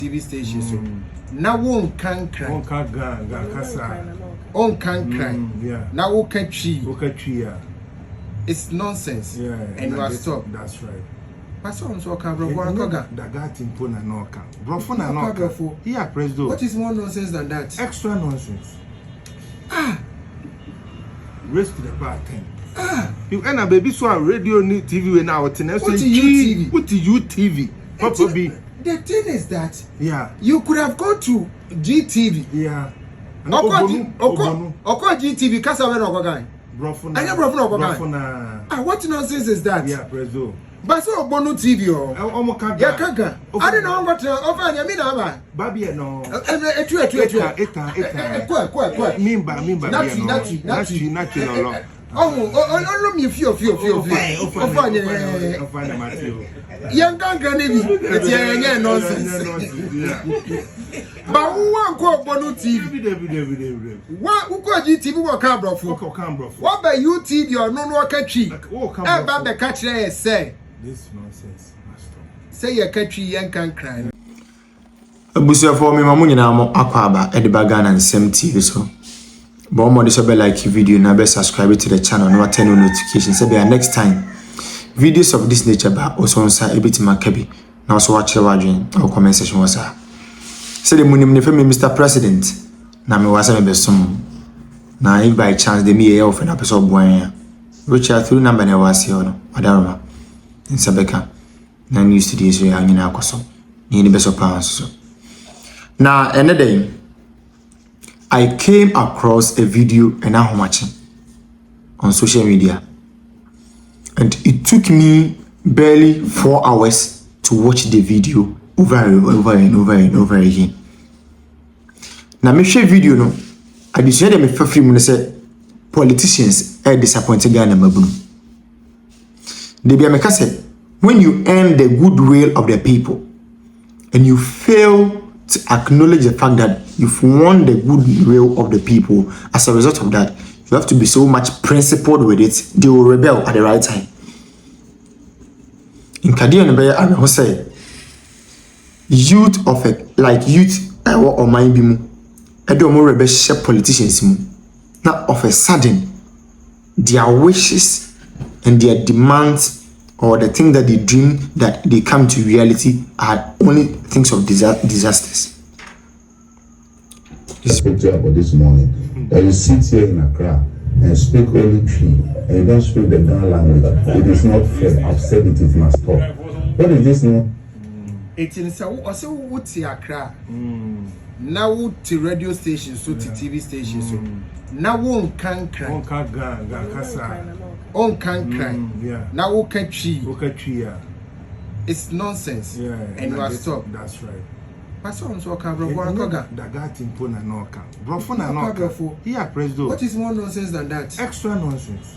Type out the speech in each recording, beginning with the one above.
TV station so na won kan kran on kan ga kasa on kan kran na wo ka twi it's nonsense and you are stop. That's right. Pastor so ka bro akoga that impo na no ka bro for na no ka here president. What is more nonsense than that? Extra nonsense. Raise to the bar 10. You and a baby so radio ni TV we now ten what is you TV Papa B. The thing is that you could have gone to GTV. Oko GTV kasa we no guy. Brofuna. Anya brofuna. What nonsense is that? Yeah, prezo. But so Bonu TV o kaga. Ya kaga. I don't know what over anya mi na ba. Baby no. Etu. Kwa. Mimba Natu no. Oh, me fear. Ofanya Matthew. Young granny bi. It's nonsense. But who want go Bonu TV? What who go GTV wo kan brofo? What by YouTube or no catchy? E ba be catch say. This nonsense must stop. Say you catchy young can cry. Abusia for me mamu nyina mo akwaba e de baga na nsem TV so. But more this be like video na be subscribe to the channel and turn on notifications so be next time videos of this nature ba also nsa ebitima kabi na also watch the wadwen or comment section wasa. Say the munim ne femi Mr. President na me wasa me besom na if by chance de me e ofen apeso boan which are through number na wase no adaroma in Sabeka na new studio so ya nyina akoso ni beso pounds so na another day I came across a video and I'm watching on social media, and it took me barely 4 hours to watch the video over and over again. Now, me share video no. I decided me for free. Me say politicians are disappointed Ghana mabunu. They be me say when you earn the goodwill of the people and you fail to acknowledge the fact that you've won the goodwill of the people, as a result of that, you have to be so much principled with it, they will rebel at the right time. In Kadia Nebe, I will say, youth of it, like youth or mind bimu, I don't more rebel politicians, not of a sudden, their wishes and their demands or the thing that they dream that they come to reality are only things of disasters. I spoke to you about this morning that you sit here in Accra and speak only Tree and you don't speak the Ghana language. It is not fair. I've said it must stop. What is this now? It's in so what's Accra? Now to radio stations, so to TV stations, so now one can cry. On can cry. Now who can tree? It's nonsense. And you are stop. That's right. Pastor so ka bro akoga that impo na no ka. Bro for na no ka. Here president. What is more nonsense than that? Extra nonsense.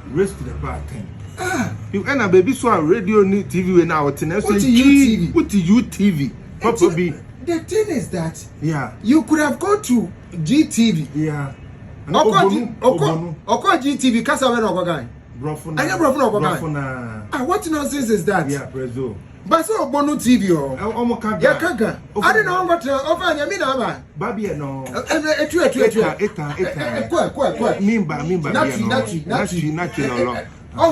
Raise to the bar 10. You and a baby so radio ni TV we now ten what is you TV Papa B. The thing is that you could have gone to GTV. Oko GTV kasa we no guy. Brofuna. Anya brofuna. What nonsense is that? Yeah, prezo. But so Bonu TV o kaga. Ya kaga. I don't know what over anya mi na ba. Baby no. Etu. Kwa. Mimba Natu no. Oh,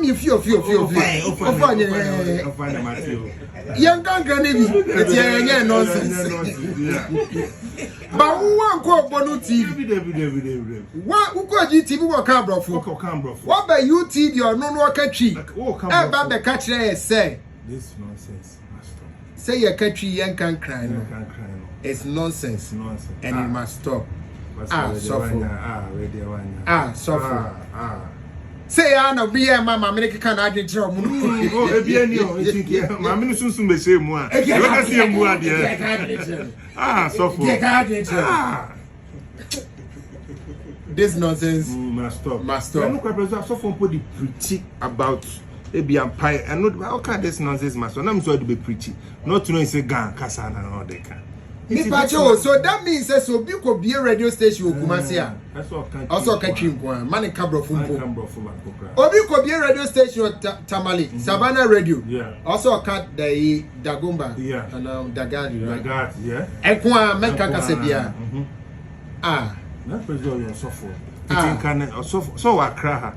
me fear. Ofanya Matthew. Young granny bi. It's nonsense. But who want go Bonu TV? What who go GTV wo kan brofo? What by YouTube or no catchy? E ba be catch say. This nonsense must stop. Say you catchy young can cry. It's nonsense. And it must stop. Suffer. Say I no be a mama make can agent job. Oh, e bi ani o think mama ni sunsun be say mu a. E ka see mu a de. Suffer. This nonsense must stop. I no quite suffer for the preaching about ebi empire and not how can this nonsense must stop. Na me so do be preaching. Not to know say gan kasa na all they can. So that means that so big could be a radio station Kumasia. Also country money cabro from Obi could be a radio station Tamale, Savannah Radio. Yeah. Also cut the Dagumba. Yeah. And Dagad. Yeah. Ekwa Meka Kasebia. That president so for. So I cry.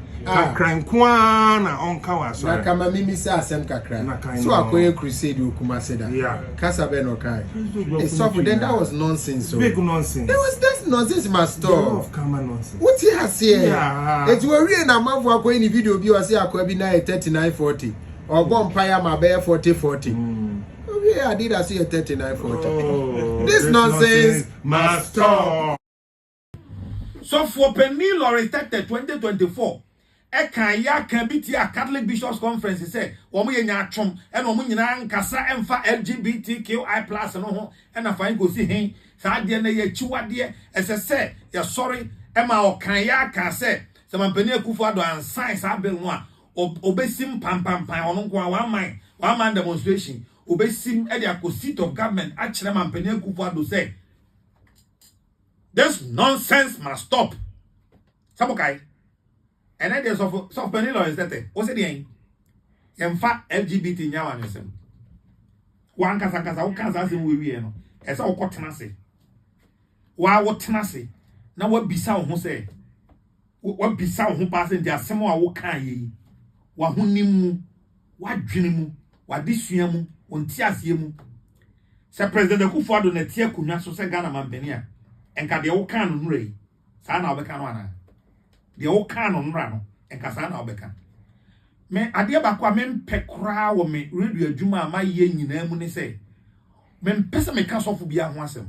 Crying kwana on Kawas. Nakama Mimi Sam Kakra. So I call crusade Kumaseda. Yeah. Kasabeno Kai. It's so then that was nonsense. So big nonsense. That's nonsense must stop. Of common nonsense. What he has here? Yeah. It's where we and a month for any video view I say I could be 3940 or bonfire my bear 4040. Yeah, I did I see a 3940. This nonsense must stop. So for Rev Lawrence Tetteh 2024, ya can be a Catholic Bishops Conference say, "Womu ye nyatwom and womu nyina nkasa emfa LGBTQI+ no and a fine go see him. Sa de na ye chiwade say ya sorry ema o kan ya kan say some penny Akufo-Addo and science abel no a obesim pam ono nko one man demonstration obesim e the seat of government actually man penny Akufo-Addo say this nonsense must stop. Sabokai. And then there's of Rev Lawrence Tetteh. What's it doing? Emfa LGBT nyawa nesem. Wan kasa o kasa se we no. Esa o kotena se. Wa wo tena se. Na wa bisa wo ho se. Wa bisa wo ho pa se ndi asem a wo kan yi. Wa ho nimu, wa dwene mu, wa disua mu, onti ase mu. Se President Akufo-Addo na tie akunwa so se Ghana mampani a. Enka de wo kan no nure. Sa na obeka no ana. De wo kan no nura no. Enka sa na obeka. Me ade ba kwa me mpekra wo me radio adwuma ma ye nyina mu ne se. Me mpese me ka sofo bia ho asem.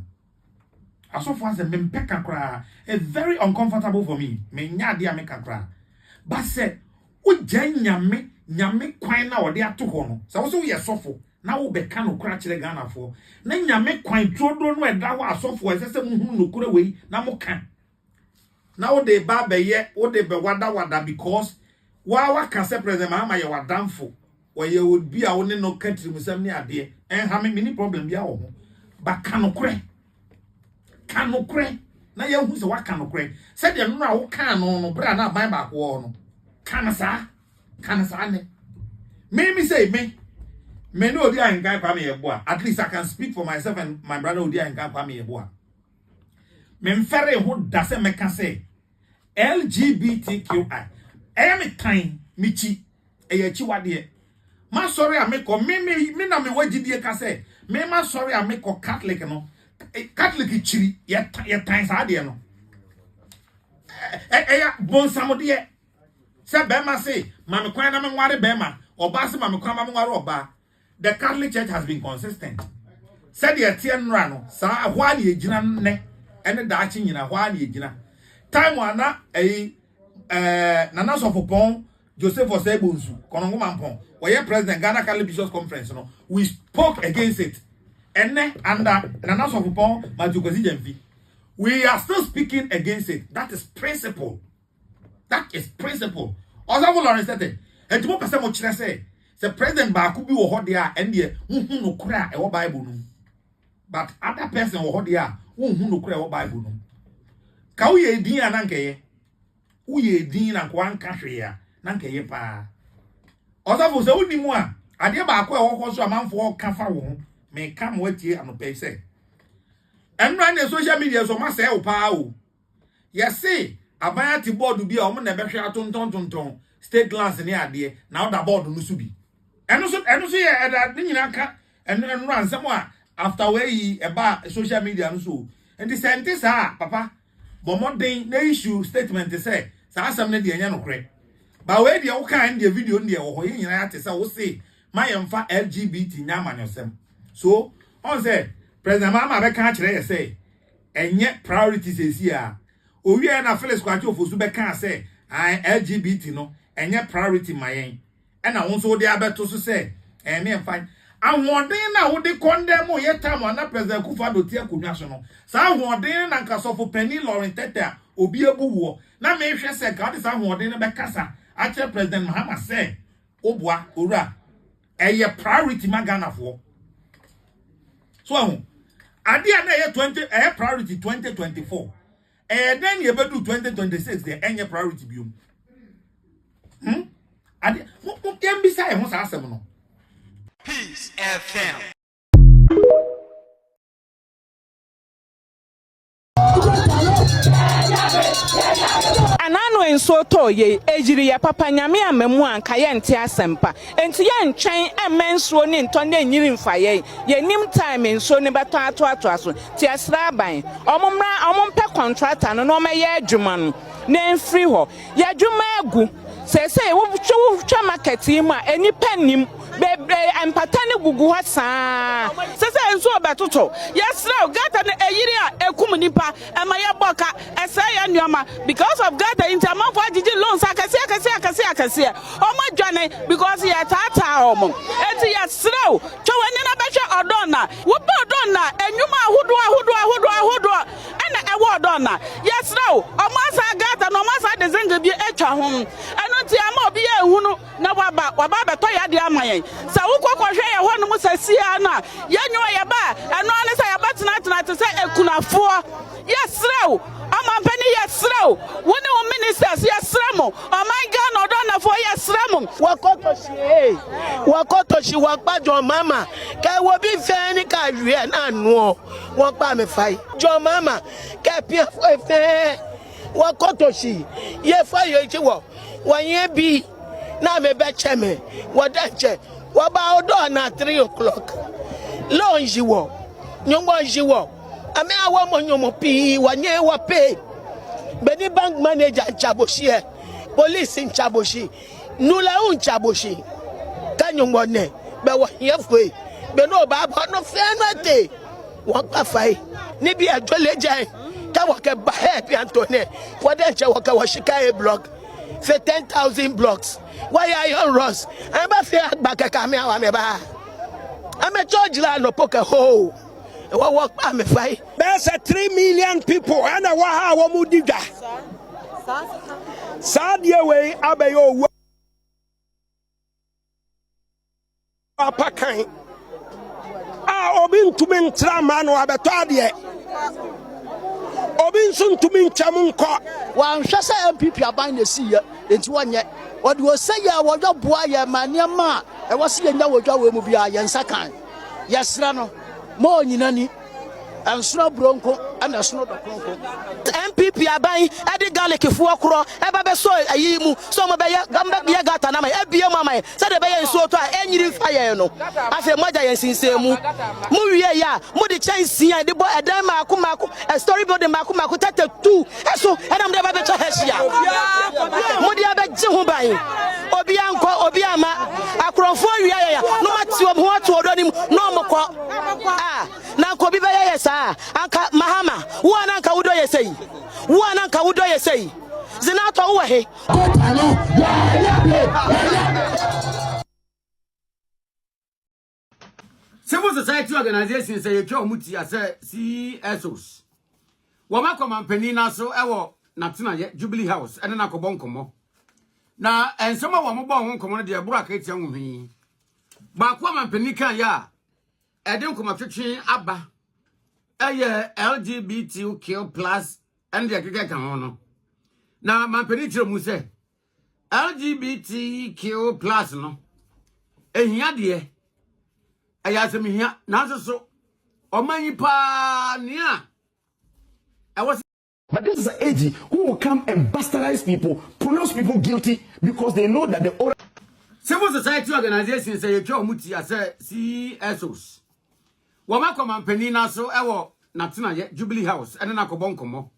Asofo asem me mpeka kra. It's very uncomfortable for me. Me nya ade a me kakra. Ba se wo gyan nyame kwan na wo de ato ho no. Sa wo so ye sofo. Na wo beka no kra kire Ghana fo na nyame kwan todo no eda ho asofo esese mu hu no kra wei na mo kan na wo de ba be ye wo de be wada because wa ka se president ma ye wadamfo wo ye would be a wo ne no country musam ni ade en ha me mini problem bia wo ho ba kanokre na ye hu se wa kanokre se de no a wo kan no bra na ban ba ko no kan sa ne me say me no odi ankan kwa me yeboa. At least I can speak for myself and my brother odi ankan kwa me yeboa. Me mfere ho da se me ka say LGBTQI. Me time michi eyechi wade. Ma sorry a me ko me na me wagidie ka say me ma sorry a me ko Catholic no. Catholic chiri ye time sa de no. Ya bon samode se be ma say ma me kwan na me nware be ma oba se ma me kwan ma me nware oba. The Catholic Church has been consistent. Said the Etienne no, sa why ye jina ne, and the Dachi in a while ye jina. Time wana Nana Sofopon, Joseph Osebunsu, Konongo Mampon, where President Ghana Catholic Bishops Conference, no, we spoke against it. And under Nana Sofopon, Majukozi Jemfi. We are still speaking against it. That is principle. Also, Lawrence Tetteh, and to more person what I say. The president Baku be wo there and the no kra e Bible no. But other person wo there no kra e Bible no. Ka wo ye din ananka ye. Wo ye din na kwa nka hwe ya na nka ye pa. Osafo se woni mu a ade Baku e wo so amanfo ka fa wo me ka mo atie anope se. Enra na social media so ma se wo pa o. Ye say abaya ti board bi a o mo na be hwe atonton state class ni ade na o da board no so bi. And also yeah, that thing and run somewhere after we about social media and so. And the scientists are papa, but more than the issue statement they say, so some lady and no credit. But where the kind the video in there or in United States say, my emfa LGBT nyaman yourself. So on say, President Mama be can't say, and yet priorities is here. Oh, we are not fellow squad for Super can say, I LGBT no, and yet priority my aim. And I also the abeto so say, and me fine. And one day now would they condemn or yet time on that President Akufo-Addo tia kunyasono. Sa one day na nkaso for Rev Lawrence Tetteh obi ebuwo. Na me hwe say God is one day na be kasa. Actually President Mahama say, obwa ora. Eye priority ma Ghana for. So Adia na ye 20 priority 2024. Then you better do 2026 the any priority biom. Adia mo dem bi say ho sa asem no. Peace FM. N0nesense to ye ejiri ya papa nyame amamu anka ye nte asempa enti ye ntwen emensuo ne nto na enyiri mfa ye nim time nsuo ne beto ato aso ti asra ban omompe contractor no no meye adwuma no na mfiri ho ye adwuma agu sese wo twa market yi mu a enipa nim bebre empatane gugu ha saa sese nsuo betoto yesra gata na eyiri a ekum nipa ema ye boka esa ya nnuama because of gata interman for agigi loans akase omo dwane because ye tata omo enti yesra twa na behwe odona wo ba odona enwuma ahodo ana ewo odona yesra omo asa gata no omo asa dezenga bi etwa ho eno ti ama obi ye ehunu na waba beto ya de amayen sa wukokwohwe ye ho no musasia na yenwo ye ba eno ane sa ya batena te se ekunafo yesrew amampani yesrew woni wo ministers yesremo o my god no don na fo yesremo wakotoshi wakpajo mama ke wo bi fe ni ka hwe na no won pa me fai jo mama ke pia fe wakotoshi ye fa ye chi wo wanye bi na me be cheme wadanche waba odo na 3 o'clock lonji wo nyombo jiwo ame awo mo nyomo pi wanye wa pay beni bank manager chaboshi e police in chaboshi nula un chaboshi kanyombo ne be wo yefwe be no ba no fe no te won pa fai ni bi ajoleje ka wo ke ba he bi antone wadanche wo ka wo shika e block for 10,000 blocks. Why are you Ross? I'm a fair back a camera. I'm a George Lano poker hole. What walk I'm a fight? There's a 3 million people and a Waha Mudiga. Sadia way, Abayo Pakai. Obin to me Traman or Abatadia. Obinson to me Chamunko. One Shasa MPP are buying the sea into 1 year. What was say ya was your boy, Manyama, I was seeing now with your movie, Yansakan. Yes, Rano, more Ninani, and Snow Bronco, and a Snow Bronco. MPP are buying Eddie Garlic if walk raw, ever saw a yimu, some of Gamba Biagata, FBM, mamma, said a bay so to any fire. No, I feel mother and sincere Muria, Moody Chase, the boy, a dime, a storyboard, and Makumaku Tetteh 2, so, and I'm never better Hesia. Moody Abajubai, Obianco, Obiama, Acroforia, no matter what to order him, no more. Now Kobi Bayasa, Anka Mahama, one Anka Udo say, one Anka Udo say, Zinato away. Civil society organizations say you muti as CSOs. Wama come penina so ewo natina ye Jubilee House and na kobon komo. Na ensoma wo mo bon komo de ebura ka etia nwuhi. Ba kwa man penika ya eden koma twetwe aba. Eye LGBTQ+ and the keke kan ho no. Na man penitire mu se LGBTQ+ no. Ehia de Ayasemiya Nazo Omanyipa Nia. But this is an AG who will come and bastardize people, pronounce people guilty because they know that the order. Civil society organizations say you muti as CSOs. Wama come penina so ewo natina ye Jubilee House and na kobon komo.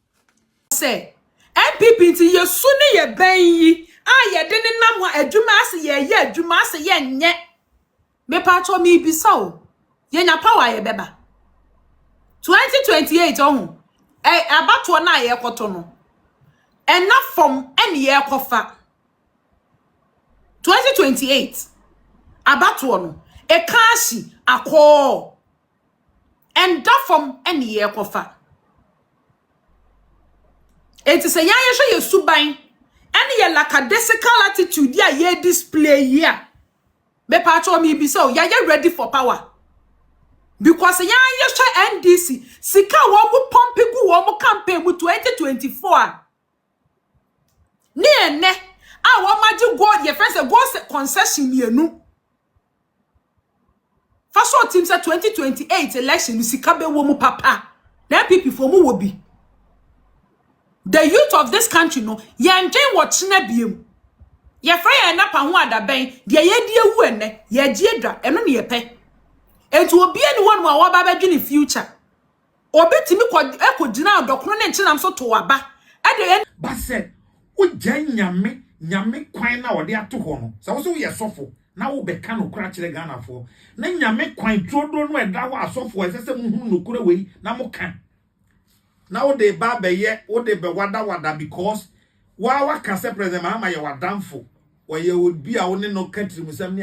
Say MPP ti ye suni ye ben yi a ye de ne nam ho adwuma ase ye adwuma ase ye nye. Me pacho mi bisa o ye nya power ye beba 2028 ohun abato na ye koto no enough from any ye kofa 2028 abato no e kashi akọ and that from any ye kofa it is a ya ye suban any ye lackadaisical attitude ya ye display here. Me pacho mi bi so ya ready for power. because yan NDC sika wo mu pompe gu wo mu campaign mu 2024 ni ene a wo maji go ye friends go concession mienu faso team say 2028 election sika be wo mu papa na people for mu wo bi the youth of this country no yan dwen wo chena biem ye frɛ na pa ho adaben de ye die wu ene ye gie dwa eno ne ye pe enti obi eni won wa ba ba dwene future obi timi ko gina adokno ne nkyinam so to waba ade ba se o gyan nyame kwan na ode ato ho no se wo so ye sofo na wo be ka no kura kire Ghana fo na nyame kwan todo no eda ho asofo esese muhu no kura wei na mo kan na wo de ba be ye wo de be wada because wa ka se president ma ye wadamfo wo ye obi a wo ne no country musam ni